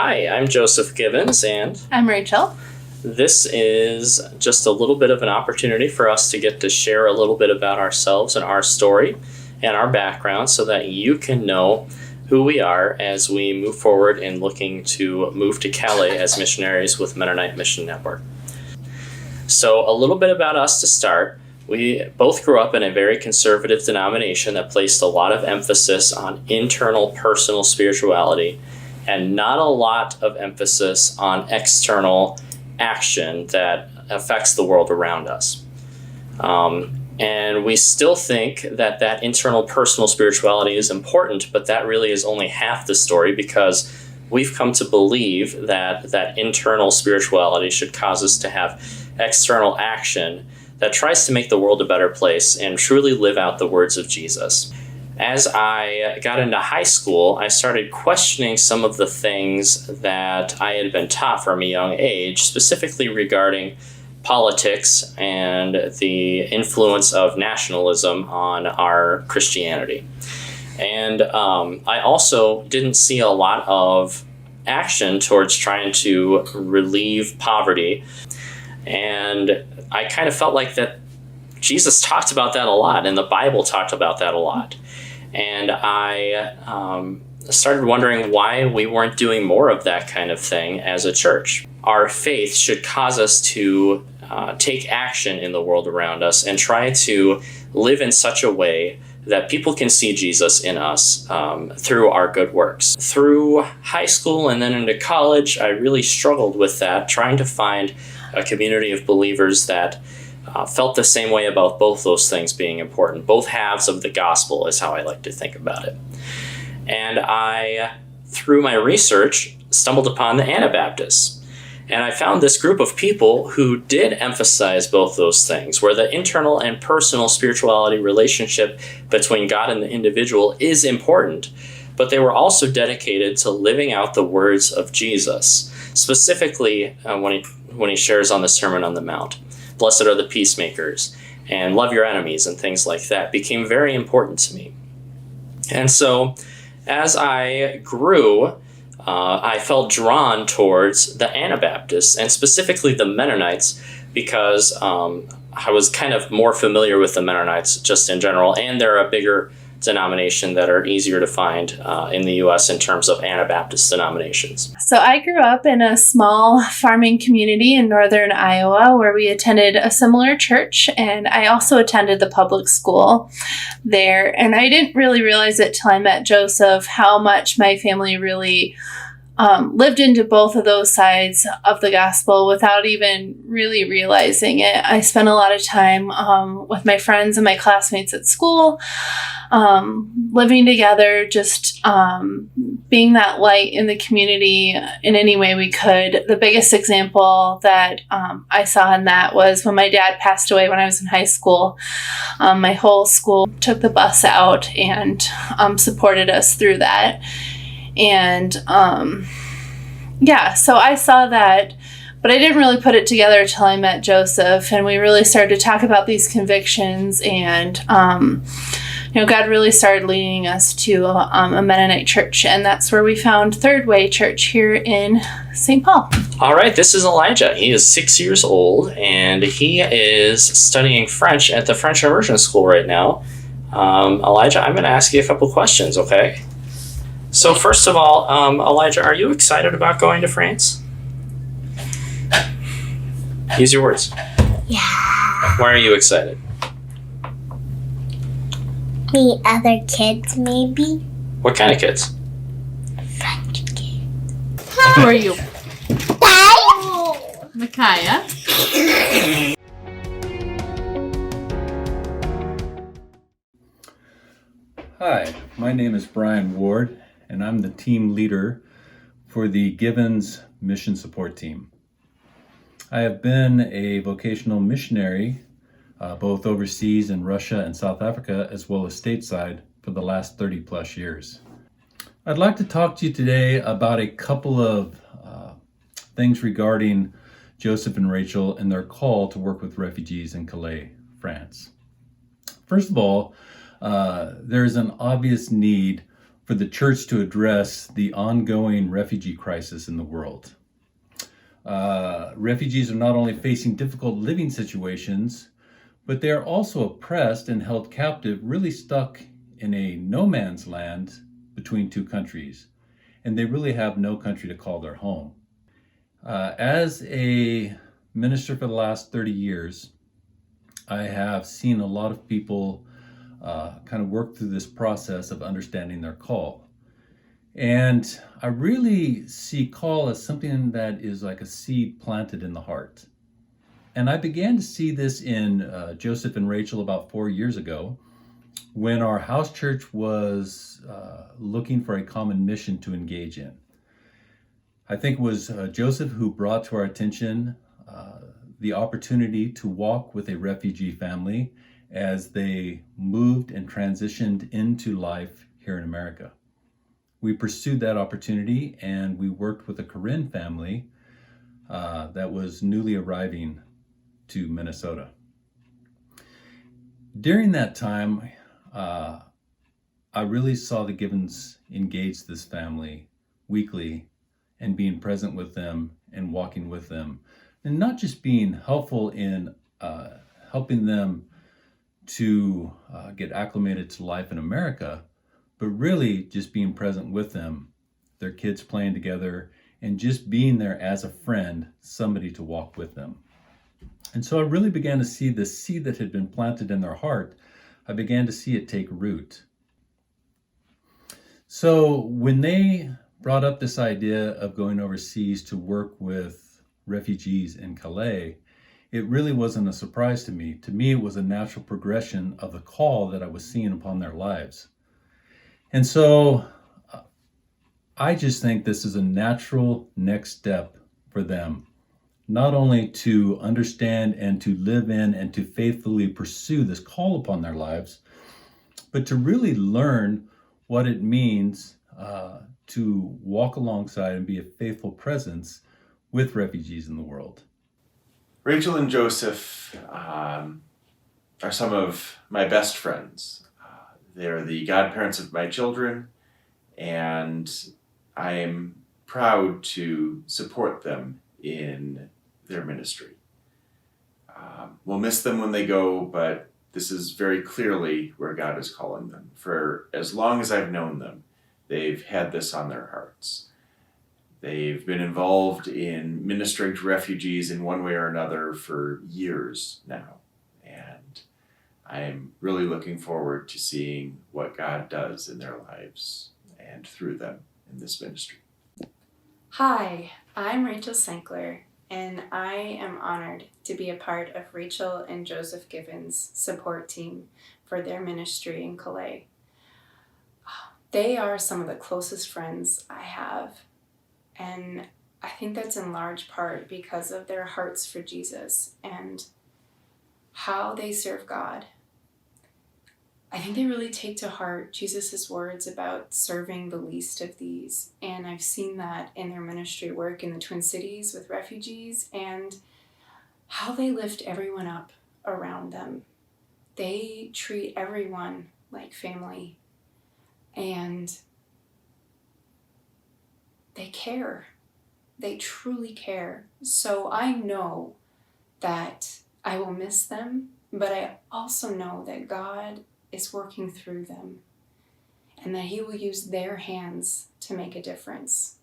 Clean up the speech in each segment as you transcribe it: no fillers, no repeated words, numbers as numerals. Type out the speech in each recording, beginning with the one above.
Hi, I'm Joseph Gibbons, and I'm Rachel. this is just a little bit of an opportunity for us to get to share a little bit about ourselves and our story and our background so that you can know who we are as we move forward in looking to move to Calais as missionaries with Mennonite Mission Network. So a little bit about us to start. We both grew up in a very conservative denomination that placed a lot of emphasis on internal personal spirituality and not a lot of emphasis on external action that affects the world around us. And we still think that that internal personal spirituality is important, but that really is only half the story because we've come to believe that that internal spirituality should cause us to have external action that tries to make the world a better place and truly live out the words of Jesus. As I got into high school, I started questioning some of the things that I had been taught from a young age, specifically regarding politics and the influence of nationalism on our Christianity. And I also didn't see a lot of action towards trying to relieve poverty. And I kind of felt like that Jesus talked about that a lot, and the Bible talked about that a lot. And I started wondering why we weren't doing more of that kind of thing as a church. Our faith should cause us to take action in the world around us and try to live in such a way that people can see Jesus in us through our good works. Through high school and then into college, I really struggled with that, trying to find a community of believers that felt the same way about both those things being important. Both halves of the gospel is how I like to think about it. And I, through my research, stumbled upon the Anabaptists. And I found this group of people who did emphasize both those things, where the internal and personal spirituality relationship between God and the individual is important, but they were also dedicated to living out the words of Jesus, specifically when he shares on the Sermon on the Mount. Blessed are the peacemakers, and love your enemies, and things like that became very important to me. And so as I grew, I felt drawn towards the Anabaptists, and specifically the Mennonites, because I was kind of more familiar with the Mennonites just in general, and they're a bigger denomination that are easier to find in the U.S. in terms of Anabaptist denominations. So I grew up in a small farming community in northern Iowa where we attended a similar church, and I also attended the public school there. And I didn't really realize it till I met Joseph how much my family really lived into both of those sides of the gospel without even really realizing it. I spent a lot of time with my friends and my classmates at school, living together, just being that light in the community in any way we could. The biggest example that I saw in that was when my dad passed away when I was in high school. My whole school took the bus out and supported us through that. And so I saw that, but I didn't really put it together until I met Joseph, and we really started to talk about these convictions, and God really started leading us to a Mennonite church, and that's where we found Third Way Church here in St. Paul. All right, this is Elijah. He is 6 years old, and he is studying French at the French Immersion School right now. Elijah, I'm going to ask you a couple questions, okay? So first of all, Elijah, are you excited about going to France? Use your words. Yeah. Why are you excited? Meet other kids, maybe. What kind of kids? French kids. Who are you? Bye. Micaiah. Hi, my name is Brian Ward, and I'm the team leader for the Gibbons Mission Support Team. I have been a vocational missionary both overseas in Russia and South Africa, as well as stateside, for the last 30 plus years. I'd like to talk to you today about a couple of things regarding Joseph and Rachel and their call to work with refugees in Calais, France. First of all, there is an obvious need for the church to address the ongoing refugee crisis in the world. Refugees are not only facing difficult living situations, but they are also oppressed and held captive, really stuck in a no man's land between two countries, and they really have no country to call their home. As a minister for the last 30 years, I have seen a lot of people kind of work through this process of understanding their call. And I really see call as something that is like a seed planted in the heart. And I began to see this in Joseph and Rachel about 4 years ago, when our house church was looking for a common mission to engage in. I think it was Joseph who brought to our attention the opportunity to walk with a refugee family as they moved and transitioned into life here in America. We pursued that opportunity and we worked with a Korean family that was newly arriving to Minnesota. During that time, I really saw the Givens engage this family weekly and being present with them and walking with them, and not just being helpful in helping them to get acclimated to life in America, but really just being present with them, their kids playing together, and just being there as a friend, somebody to walk with them. And so I really began to see the seed that had been planted in their heart, I began to see it take root. So when they brought up this idea of going overseas to work with refugees in Calais, it really wasn't a surprise to me. To me, it was a natural progression of the call that I was seeing upon their lives. And so I just think this is a natural next step for them, not only to understand and to live in and to faithfully pursue this call upon their lives, but to really learn what it means to walk alongside and be a faithful presence with refugees in the world. Rachel and Joseph are some of my best friends. They're the godparents of my children, and I am proud to support them in their ministry. We'll miss them when they go, but this is very clearly where God is calling them. For as long as I've known them, they've had this on their hearts. They've been involved in ministering to refugees in one way or another for years now. And I'm really looking forward to seeing what God does in their lives and through them in this ministry. Hi, I'm Rachel Senkler, and I am honored to be a part of Rachel and Joseph Givens' support team for their ministry in Calais. They are some of the closest friends I have, and I think that's in large part because of their hearts for Jesus and how they serve God. I think they really take to heart Jesus' words about serving the least of these, and I've seen that in their ministry work in the Twin Cities with refugees and how they lift everyone up around them. They treat everyone like family, and they care. They truly care. So I know that I will miss them, but I also know that God is working through them and that He will use their hands to make a difference.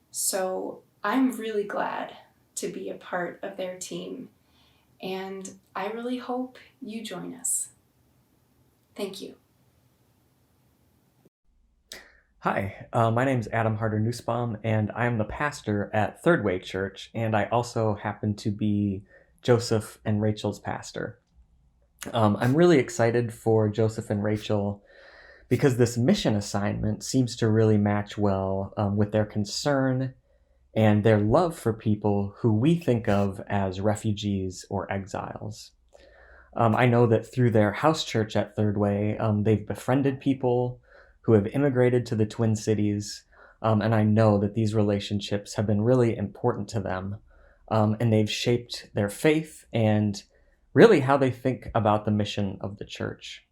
So I'm really glad to be a part of their team, and I really hope you join us. Thank you. Hi, my name is Adam Harder-Nussbaum, and I'm the pastor at Third Way Church, and I also happen to be Joseph and Rachel's pastor. I'm really excited for Joseph and Rachel because this mission assignment seems to really match well with their concern and their love for people who we think of as refugees or exiles. I know that through their house church at Third Way, they've befriended people who have immigrated to the Twin Cities, and I know that these relationships have been really important to them, and they've shaped their faith and really how they think about the mission of the church.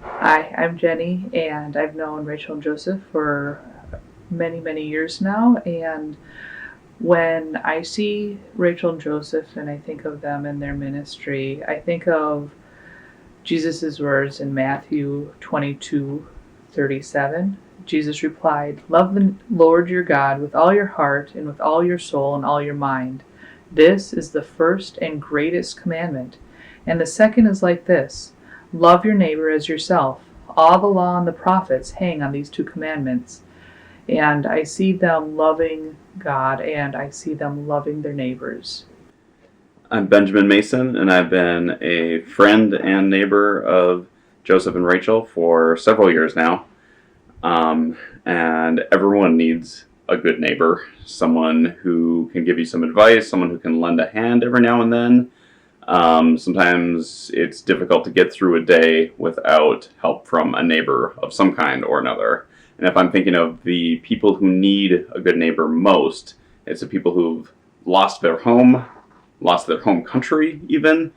Hi, I'm Jenny, and I've known Rachel and Joseph for many, many years now. And when I see Rachel and Joseph and I think of them and their ministry, I think of Jesus' words in Matthew 22:37. Jesus replied, "Love the Lord your God with all your heart and with all your soul and all your mind. This is the first and greatest commandment. And the second is like this: love your neighbor as yourself. All the law and the prophets hang on these two commandments." And I see them loving God and I see them loving their neighbors. I'm Benjamin Mason, and I've been a friend and neighbor of Joseph and Rachel for several years now. And everyone needs a good neighbor, someone who can give you some advice, someone who can lend a hand every now and then. Sometimes it's difficult to get through a day without help from a neighbor of some kind or another. And if I'm thinking of the people who need a good neighbor most, it's the people who've lost their home country even,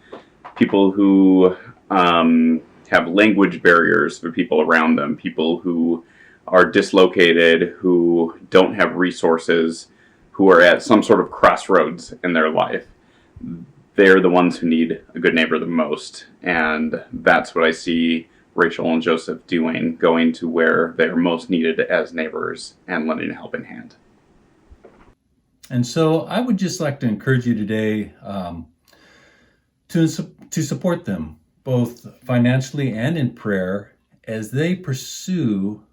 people who have language barriers for people around them, people who are dislocated, who don't have resources, who are at some sort of crossroads in their life. They're the ones who need a good neighbor the most, and that's what I see Rachel and Joseph doing, going to where they're most needed as neighbors and lending a helping hand. And so I would just like to encourage you today to support them, both financially and in prayer, as they pursue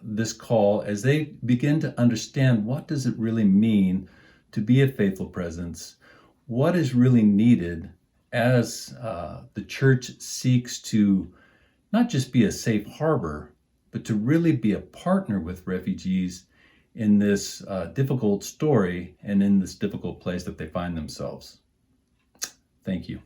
this call, as they begin to understand what does it really mean to be a faithful presence, what is really needed as the church seeks to not just be a safe harbor, but to really be a partner with refugees in this difficult story and in this difficult place that they find themselves. Thank you.